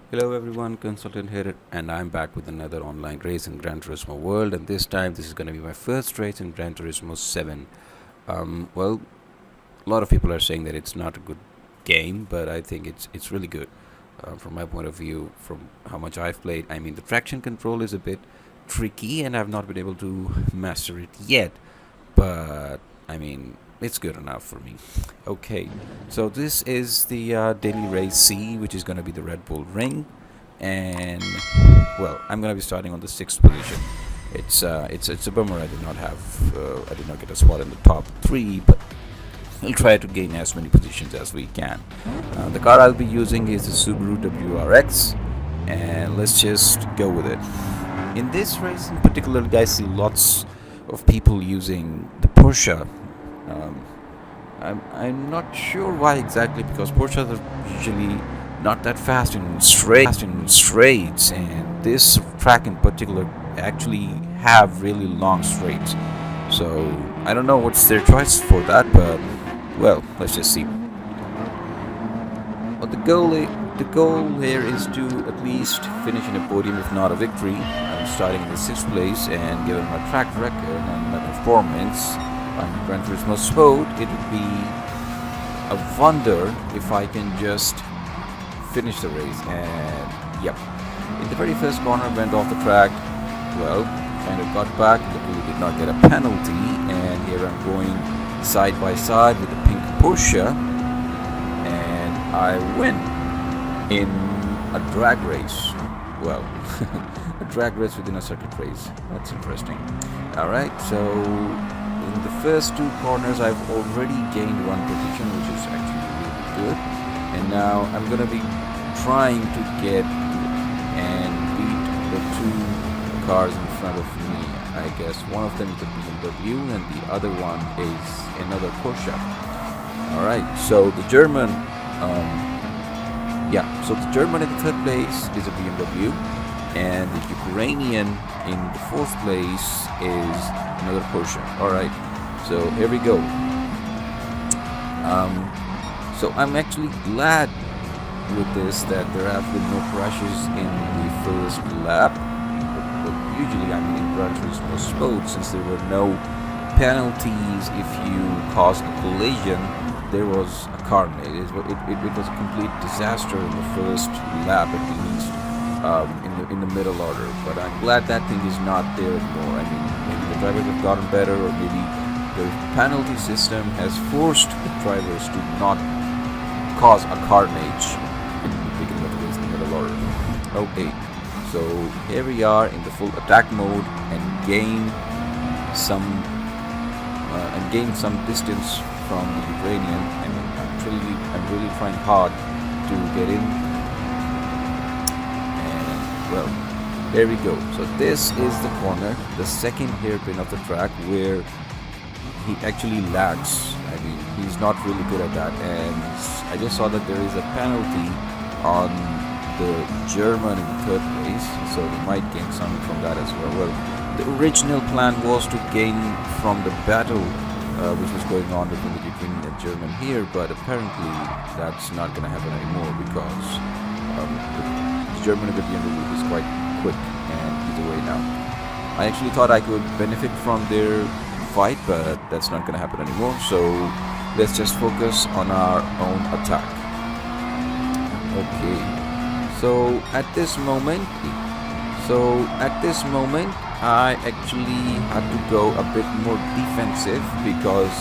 Hello everyone, Consultant here, and I'm back with another online race in Gran Turismo World, and this time this is going to be my first race in Gran Turismo 7. Well, a lot of people are saying that it's not a good game, but I think it's really good. From my point of view, from how much I've played, I mean the traction control is a bit tricky, and I've not been able to master it yet, but I mean it's good enough for me. Okay, so this is the daily race C, which is going to be the Red Bull Ring, and well, I'm going to be starting on the sixth position. It's a bummer I did not get a spot in the top three, but we'll try to gain as many positions as we can. The car I'll be using is the Subaru WRX, and let's just go with it. In this race in particular, guys, see lots of people using the Porsche. Um, I'm not sure why exactly, because Porsches are usually not that fast in straights, and this track in particular actually have really long straights. So I don't know what's their choice for that, but well, let's just see. But the goal here is to at least finish in a podium, if not a victory. I'm starting in the sixth place, and given my track record and my performance on Gran Turismo Sport, it would be a wonder if I can just finish the race. And yep, in the very first corner, went off the track. Well, kind of got back, but really did not get a penalty. And here I'm going side by side with the pink Porsche, and I win in a drag race. Well, a drag race within a circuit race. That's interesting. All right, so in the first two corners, I've already gained one position, which is actually really good. And now I'm going to be trying to get and beat the two cars in front of me. I guess one of them is the BMW and the other one is another Porsche. Alright, so the German, so the German in the third place is a BMW, and the Ukrainian in the fourth place is another Porsche. Alright, so here we go. So I'm actually glad with this that there have been no crashes in the first lap. But usually, I mean, in Gran Turismo Sport, since there were no penalties if you caused a collision, there was a carnage. It was a complete disaster in the first lap, at least in the middle order. But I'm glad that thing is not there anymore. I mean, maybe the drivers have gotten better, or maybe the penalty system has forced the drivers to not cause a carnage in the beginning of the race in the middle order. Okay, so here we are in the full attack mode and gain some distance from the Ukrainian. I mean, I'm really trying hard to get in. And well, there we go. So this is the corner, the second hairpin of the track, where he actually lags. I mean, he's not really good at that, and I just saw that there is a penalty on the German in third place, so we might gain something from that as well. Well, the original plan was to gain from the battle which was going on between the Ukrainian and German here, but apparently that's not going to happen anymore, because the German in the BMW is quite quick and he's away now. I actually thought I could benefit from their fight, but that's not going to happen anymore, so let's just focus on our own attack. Okay, so at this moment I actually had to go a bit more defensive, because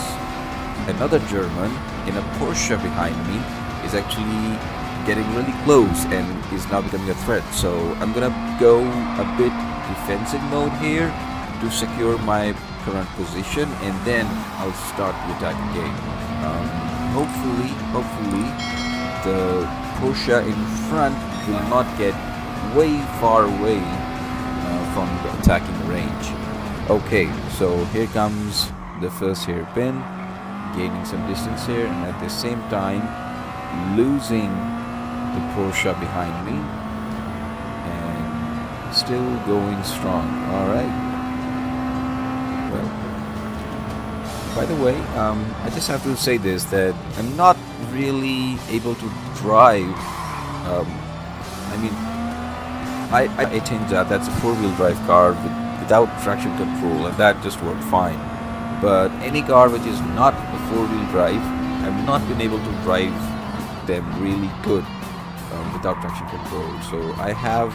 another German in a Porsche behind me is actually getting really close and is now becoming a threat, so I'm gonna go a bit defensive mode here to secure my current position, and then I'll start the attack again. Hopefully the Porsche in front will not get way far away from the attacking range. Okay, so here comes the first hairpin, gaining some distance here, and at the same time losing the Porsche behind me, and still going strong. Alright. Well, by the way, I just have to say this, that I'm not really able to drive I mean, I attained that. That's a four-wheel drive car without traction control, and that just worked fine. But any car which is not a four-wheel drive, I've not been able to drive them really good without traction control. So I have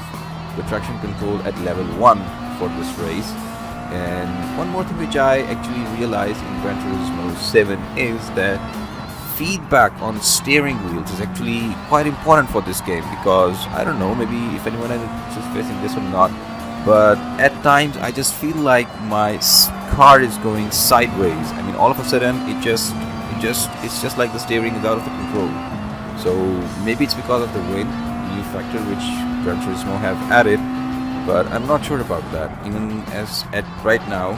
the traction control at level 1 for this race. And one more thing which I actually realized in Gran Turismo 7 is that feedback on steering wheels is actually quite important for this game, because I don't know, maybe if anyone is facing this or not, but at times I just feel like my car is going sideways. I mean, all of a sudden it's just like the steering is out of the control. So maybe it's because of the wind, new factor which Gran Turismo have added, but I'm not sure about that even as at right now.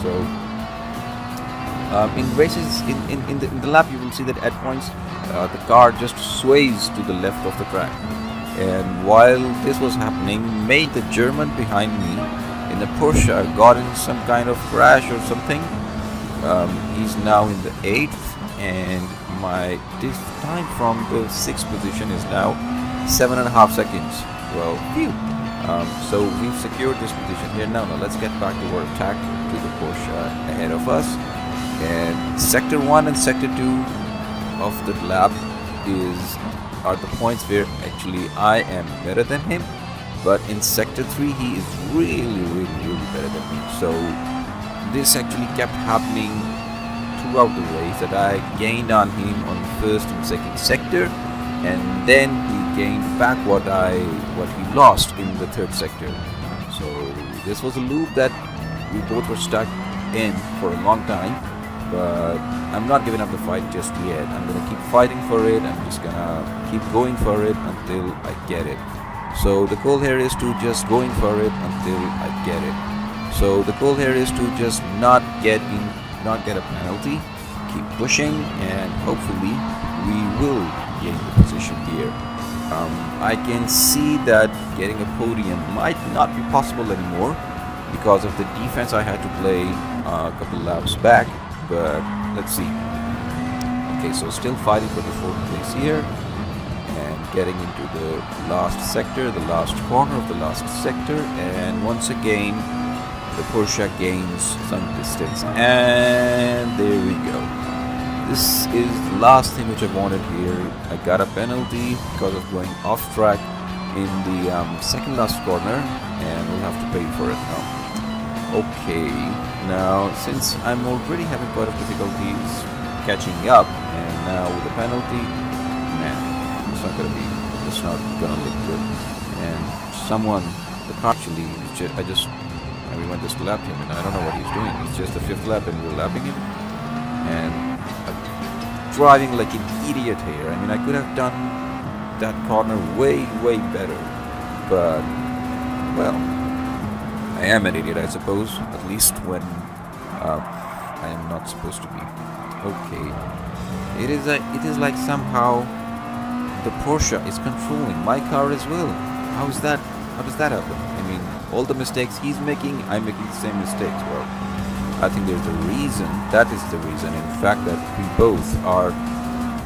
So in races, in the lap, you will see that at points the car just sways to the left of the track. And while this was happening, made the German behind me in a Porsche got in some kind of crash or something. He's now in the 8th, and my time from the 6th position is now 7.5 seconds. Well, phew. So we've secured this position here. Now let's get back to our attack to the Porsche ahead of us. And sector 1 and sector 2 of the lap are the points where actually I am better than him, but in sector 3 he is really better than me. So this actually kept happening throughout the race, that I gained on him on the first and second sector, and then he gained back what he lost in the third sector. So this was a loop that we both were stuck in for a long time. But I'm not giving up the fight just yet. I'm gonna keep fighting for it. I'm just gonna keep going for it until I get it. So the goal here is to just going for it until I get it. So the goal here is to just not get a penalty, keep pushing, and hopefully we will gain the position here. I can see that getting a podium might not be possible anymore because of the defense I had to play a couple laps back. But let's see. Okay, so still fighting for the 4th place here, and getting into the last sector, the last corner of the last sector, and once again the Porsche gains some distance, and there we go. This is the last thing which I wanted here. I got a penalty because of going off track in the second last corner, and we'll have to pay for it now. Okay, now since I'm already having quite a difficulties catching up, and now with the penalty, man, it's not gonna look good. And the car actually, everyone just lapped him, and I don't know what he's doing. It's just the 5th lap, and we're lapping him, and I'm driving like an idiot here. I mean, I could have done that corner way better, but well, I am an idiot, I suppose, at least when I am not supposed to be. Okay, it is like somehow the Porsche is controlling my car as well. How does that happen? I mean, all the mistakes he's making, I'm making the same mistakes. Well, I think there's a reason. That is the reason, in fact, that we both are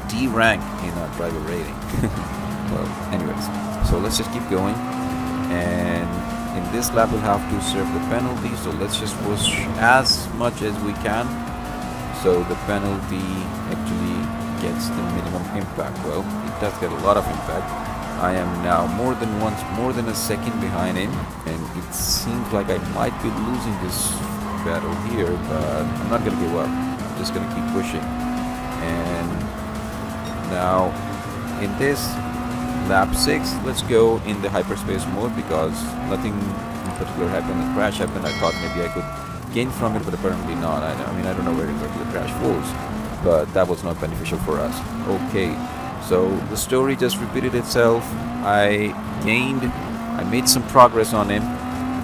D rank in our driver rating. Well, anyways, so let's just keep going, and in this lap we'll have to serve the penalty, so let's just push as much as we can so the penalty actually gets the minimum impact. Well, it does get a lot of impact. I am now more than a second behind him, and it seems like I might be losing this battle here, but I'm not gonna give up. I'm just gonna keep pushing. And now in this lap 6, let's go in the hyperspace mode, because nothing in particular happened. A crash happened. I thought maybe I could gain from it, but apparently not. I don't know where exactly the crash was, but that was not beneficial for us. Okay, so the story just repeated itself. I made some progress on him,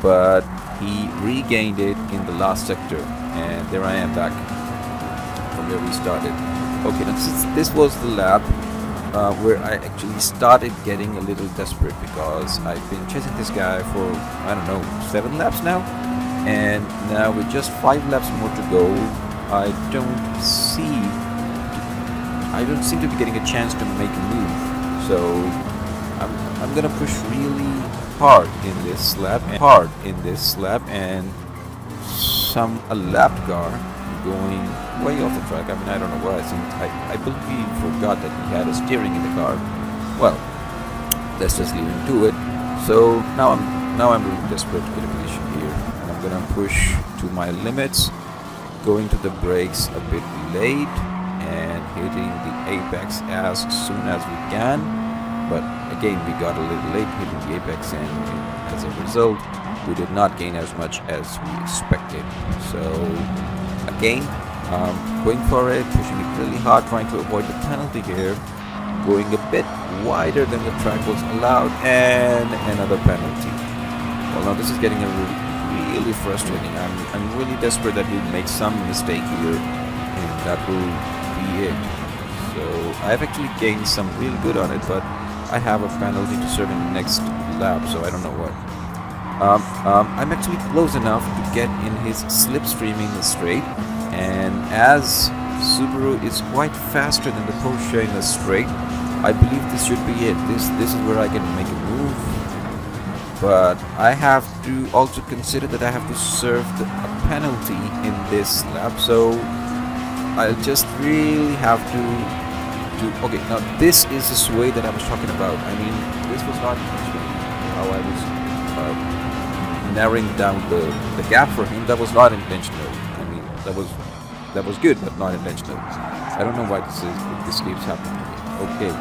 but he regained it in the last sector, and there I am back from where we started. Okay, now since this was the lap where I actually started getting a little desperate, because I've been chasing this guy for, I don't know, 7 laps now, and now with just 5 laps more to go, I don't seem to be getting a chance to make a move. So I'm gonna push really hard in this lap, and a lap car going way off the track. I mean, I don't know what I believe he forgot that he had a steering in the car. Well, let's just leave him to it. So now I'm really desperate to get a position here, and I'm gonna push to my limits, going to the brakes a bit late and hitting the apex as soon as we can. But again, we got a little late hitting the apex, and as a result, we did not gain as much as we expected. So again, going for it, pushing it really hard, trying to avoid the penalty here, going a bit wider than the track was allowed, and another penalty. Well, now this is getting really frustrating. I'm really desperate that we'll make some mistake here, and that will be it. So I've actually gained some real good on it, but I have a penalty to serve in the next lap, so I don't know what. I'm actually close enough to get in his slipstream in the straight, and as Subaru is quite faster than the Porsche in the straight, I believe this should be it. This is where I can make a move, but I have to also consider that I have to serve a penalty in this lap, so I'll just really have to okay, now this is the sway that I was talking about. I mean, this was not how I was narrowing down the gap for him. That was not intentional. I mean, that was good, but not intentional. I don't know why this keeps happening to me. Okay,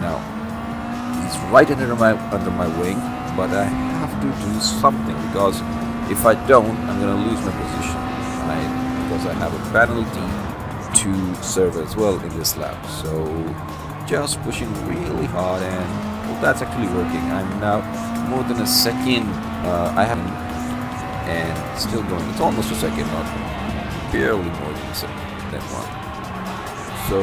now he's right under my wing, but I have to do something, because if I don't, I'm gonna lose my position, right? Because I have a penalty to serve as well in this lap. So just pushing really hard, and well, that's actually working. I'm now more than a second I haven't, and still going. It's almost a second, not barely more than a second, than one. So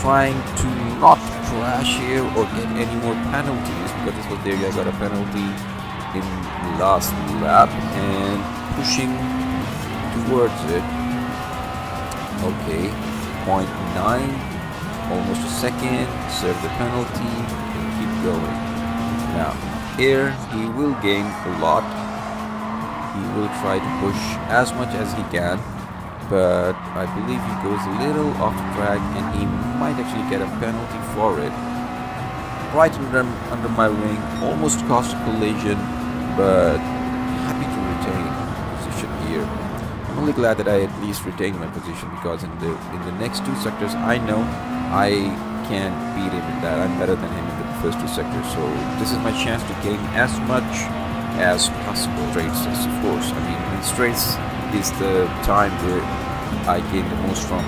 trying to not crash here or get any more penalties, because this was the area I got a penalty in the last lap, and pushing towards it. Okay, 0.9, almost a second, serve the penalty, and keep going. Now, here he will gain a lot. He will try to push as much as he can, but I believe he goes a little off the track, and he might actually get a penalty for it. Right under my wing, almost caused a collision, but happy to retain position here. I'm really glad that I at least retained my position, because in the next two sectors I know I can beat him in that. I'm better than him in the first two sectors, so this is my chance to gain as much as possible. Straights, of course. I mean, in straights is the time where I gain the most from.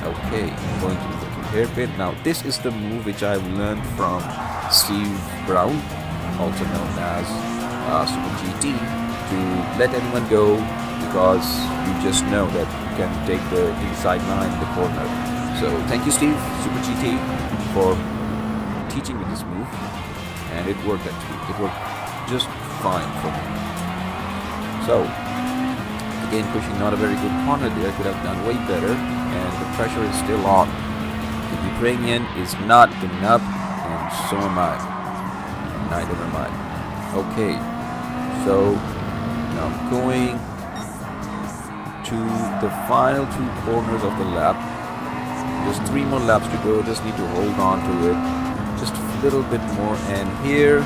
Okay, I'm going to the hairpin. Now this is the move which I've learned from Steve Brown, also known as Super GT, to let anyone go, because you just know that you can take the inside line in the corner. So thank you, Steve, Super GT, for teaching me this move, and it worked actually. It worked just fine for me. So again, pushing not a very good corner there. I could have done way better, and the pressure is still on. The Ukrainian is not giving up, and so am I. Neither am I. Okay, so now I'm going to the final two corners of the lap. Just 3 more laps to go. Just need to hold on to it just a little bit more, and here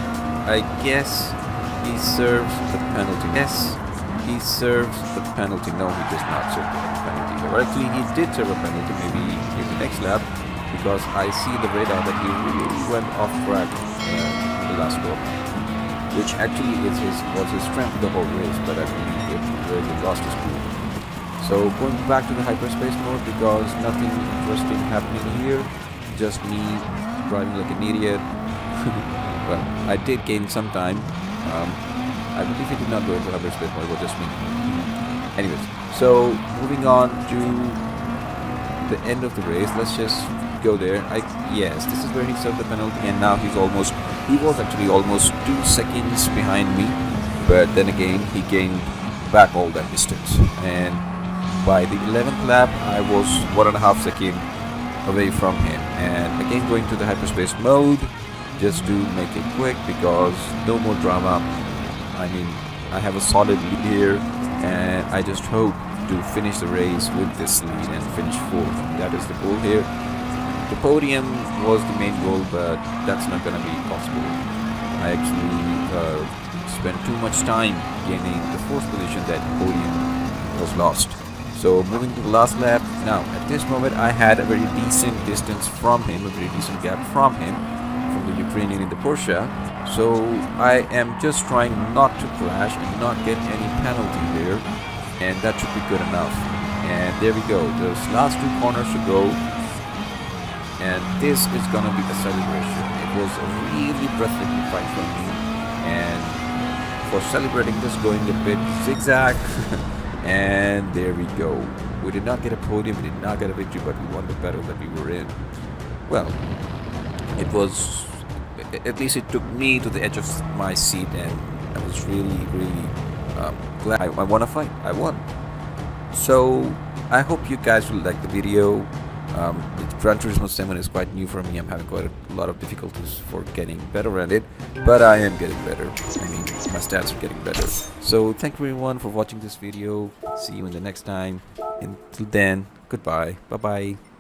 I guess he serves the penalty. Yes, he serves the penalty. No, he does not serve the penalty. Or actually, he did serve a penalty maybe in the next lap, because I see the radar that he really went off track in the last corner, which actually was his strength the whole race, but I believe it really lost his cool. So going back to the hyperspace mode, because nothing interesting happening here, just me driving like an idiot. Well, I did gain some time. I believe he did not go into hyperspace mode, it was just me. Anyways, so moving on to the end of the race, let's just go there. Yes, this is where he served the penalty, and now he was actually almost 2 seconds behind me, but then again he gained back all that distance, and by the 11th lap I was 1.5 seconds away from him. And again, going to the hyperspace mode, just to make it quick because no more drama. I mean, I have a solid lead here, and I just hope to finish the race with this lead and finish fourth. That is the goal here. The podium was the main goal, but that's not going to be possible. I actually spent too much time gaining the fourth position. That podium was lost. So moving to the last lap. Now at this moment I had a very decent distance from him, a very decent gap from him, from the Ukrainian in the Porsche. So I am just trying not to crash and not get any penalty here, and that should be good enough. And there we go. There's last two corners to go, and this is gonna be a celebration. It was a really breathtaking fight for me, and for celebrating this, going a bit zigzag. And there we go. We did not get a podium, we did not get a victory, but we won the battle that we were in. Well, it was, at least it took me to the edge of my seat, and I was really glad I won a fight. I won. So I hope you guys will like the video. The Gran Turismo 7 is quite new for me. I'm having quite a lot of difficulties for getting better at it, but I am getting better. I mean, my stats are getting better. So thank you everyone for watching this video. See you in the next time. Until then, goodbye. Bye bye.